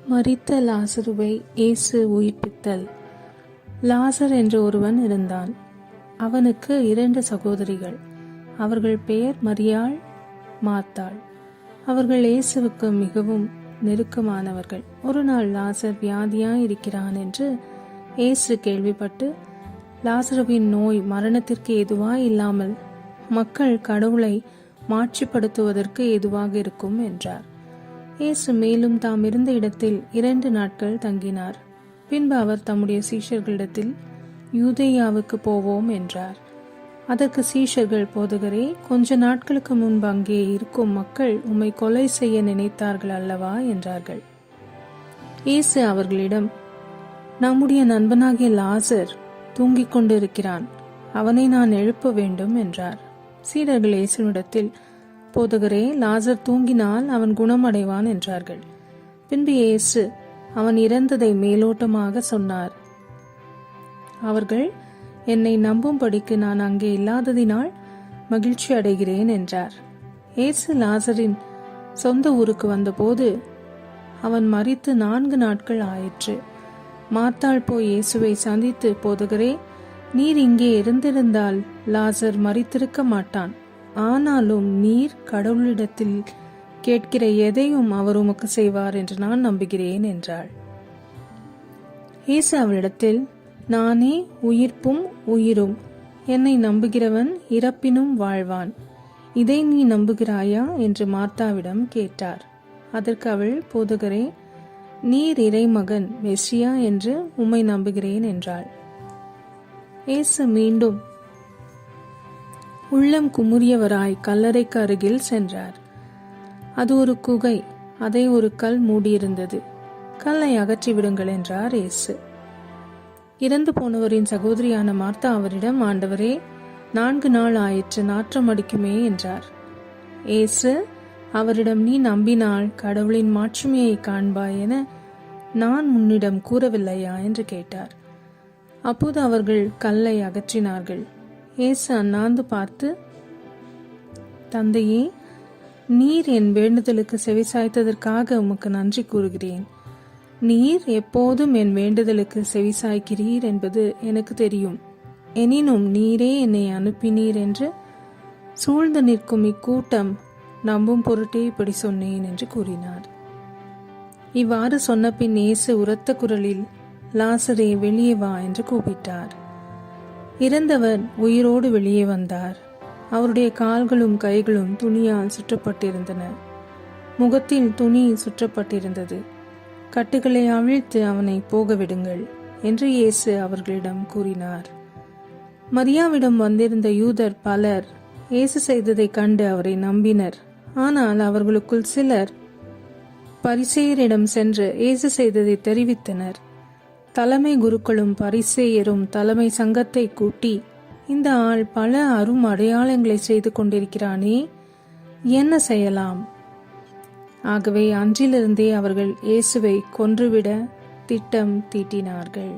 மரித்த லாசருவை இயேசு உயிர்ப்பித்தல். லாசர் என்ற ஒருவன் இருந்தான். அவனுக்கு 2 சகோதரிகள். அவர்கள் பெயர் மரியாள், மார்த்தாள். அவர்கள் இயேசுவுக்கு மிகவும் நெருக்கமானவர்கள். ஒரு நாள் லாசர் வியாதியாய் இருக்கிறான் என்று இயேசு கேள்விப்பட்டு, லாசருவின் நோய் மரணத்திற்கு ஏதுவாய் இல்லாமல் மக்கள் கடவுளை மாட்சிப்படுத்துவதற்கு ஏதுவாக இருக்கும் என்றார். இயேசு மேலும் தாம் இருந்த இடத்தில் 2 நாட்கள் தங்கினார். பின்பு அவர் தம்முடைய சீஷர்களிடத்தில், யூதேயாவுக்கு போவோம் என்றார். அதற்கு சீஷர்கள், போதகரே, கொஞ்ச நாட்களுக்கு முன்பு அங்கே இருக்கும் மக்கள் உம்மை கொலை செய்ய நினைத்தார்கள் அல்லவா என்றார்கள். இயேசு அவர்களிடம், நம்முடைய நண்பனாகிய லாசர் தூங்கிக் கொண்டிருக்கிறான், அவனை நான் எழுப்ப வேண்டும் என்றார். சீடர்கள் இயேசுவிடத்தில், போதகரே, லாசர் தூங்கினால் அவன் குணமடைவான் என்றார்கள். பின்பு இயேசு அவன் இறந்ததை மேலோட்டமாக சொன்னார். அவர்கள், என்னை நம்பும்படிக்கு நான் அங்கே இல்லாததினால் மகிழ்ச்சி அடைகிறேன் என்றார். இயேசு லாசரின் சொந்த ஊருக்கு வந்தபோது அவன் மரித்து 4 நாட்கள் ஆயிற்று. மார்த்தாள் போய் இயேசுவை சந்தித்து, போதகரே, நீர் இங்கே இருந்திருந்தால் லாசர் மரித்திருக்க மாட்டான். ஆனாலும் நீர் கடவுளிடத்தில் கேட்கிற எதையும் அவர் உமக்கு செய்வார் என்று நான் நம்புகிறேன் என்றாள். இயேசு அவளிடத்தில், நானே உயிர்ப்பும் உயிரும். என்னை நம்புகிறவன் இறப்பினும் வாழ்வான். இதை நீ நம்புகிறாயா என்று மார்த்தாவிடம் கேட்டார். அதற்கு அவள், போதகரே, நீர் இறைமகன் மெசியா என்று உம்மை நம்புகிறேன் என்றாள். இயேசு மீண்டும் உள்ளம் குமுறியவராய் கல்லறைக்கு அருகில் சென்றார். அது ஒரு குகை. அதை ஒரு கல் மூடியிருந்தது. கல்லை அகற்றிவிடுங்கள் என்றார் இயேசு. இறந்து போனவரின் சகோதரியான மார்த்தா அவரிடம், ஆண்டவரே, 4 நாள் ஆயிற்று, நாற்றம் அடிக்குமே என்றார். இயேசு அவரிடம், நீ நம்பினால் கடவுளின் மாட்சிமையை காண்பாய் என நான் உன்னிடம் கூறவில்லையா என்று கேட்டார். அப்போது அவர்கள் கல்லை அகற்றினார்கள். இயேசு அண்ணாந்து பார்த்து, தந்தையே, நீர் என் வேண்டுதலுக்கு செவிசாய்த்ததற்காக உமக்கு நன்றி கூறுகிறேன். நீர் எப்போதும் என் வேண்டுதலுக்கு செவிசாய்க்கிறீர் என்பது எனக்கு தெரியும். எனினும் நீரே என்னை அனுப்பினீர் என்று சூழ்ந்து நிற்கும் இக்கூட்டம் நம்பும் பொருட்டே இப்படி சொன்னேன் என்று கூறினார். இவ்வாறு சொன்ன பின் இயேசு உரத்த குரலில், லாசரே, வெளியே வா என்று கூப்பிட்டார். இறந்தவர் உயிரோடு வெளியே வந்தார். அவருடைய கால்களும் கைகளும் துணியால் சுற்றப்பட்டிருந்தன. முகத்தில் துணி சுற்றப்பட்டிருந்தது. கட்டுகளை அவிழ்த்து அவனை போக விடுங்கள் என்று இயேசு அவர்களிடம் கூறினார். மரியாவிடம் வந்திருந்த யூதர் பலர் இயேசு செய்ததை கண்டு அவரை நம்பினர். ஆனால் அவர்களுக்குள் சிலர் பரிசேயரிடம் சென்று இயேசு செய்ததை தெரிவித்தனர். தலைமை குருக்களும் பரிசேயரும் தலைமை சங்கத்தை கூட்டி, இந்த ஆள் பல அரும் அடையாளங்களை செய்து கொண்டிருக்கிறானே, என்ன செய்யலாம்? ஆகவே அன்றிலிருந்தே அவர்கள் இயேசுவை கொன்றுவிட திட்டம் தீட்டினார்கள்.